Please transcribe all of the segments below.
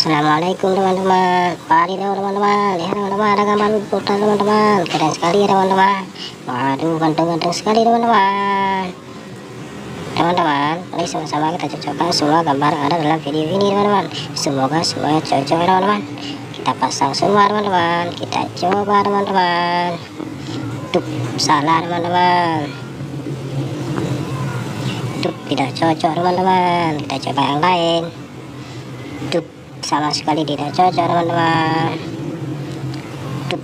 Assalamualaikum teman-teman. Pagi dong teman-teman. Lihat teman-teman, ada gambar liputan teman-teman. Keren sekali ya teman-teman. Waduh, ganteng-ganteng sekali teman-teman. Teman-teman, mari sama-sama kita cocokkan semua gambar yang ada dalam video ini teman-teman. Semoga semuanya cocok ya teman-teman. Kita pasang semua teman-teman. Kita coba teman-teman. Tuh, salah teman-teman. Tuh, tidak cocok teman-teman. Kita coba yang lain. Tuh, sama sekali tidak cocok teman-teman. Tuh,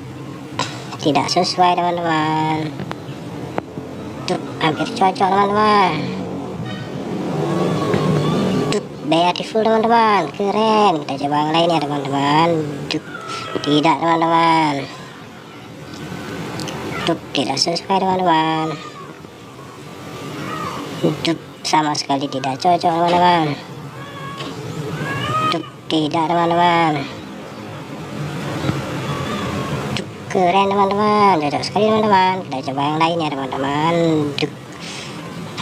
tidak sesuai teman-teman. Tuh, hampir cocok teman-teman. Tuh, beautiful teman-teman, keren. Kita coba yang lain ya teman-teman. Tuh, tidak teman-teman. Tuh, tidak sesuai teman-teman. Tuh, sama sekali tidak cocok teman-teman. Tidak teman-teman. Keren teman-teman, cocok sekali teman-teman. Kita coba yang lain ya teman-teman.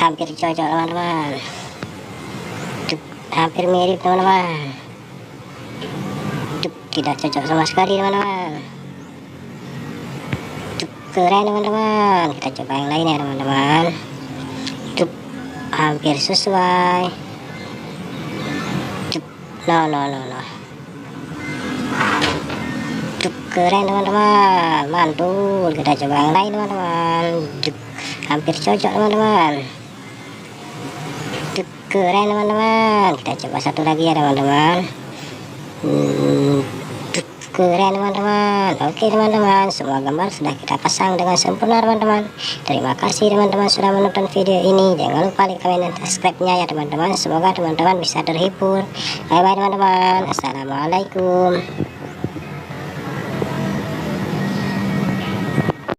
Hampir cocok teman-teman. Hampir mirip teman-teman. Tidak cocok sama sekali teman-teman. Keren teman-teman. Kita coba yang lain ya teman-teman. Hampir sesuai. No. Keren teman-teman, mantul. Kita coba yang lain teman-teman. Hampir cocok teman-teman. Keren teman-teman. Kita coba satu lagi ya teman-teman. Keren teman-teman. Oke teman-teman, semua gambar sudah kita pasang dengan sempurna teman-teman. Terima kasih teman-teman sudah menonton video ini. Jangan lupa like, komen, dan subscribe-nya ya teman-teman. Semoga teman-teman bisa terhibur. Bye bye teman-teman. Assalamualaikum.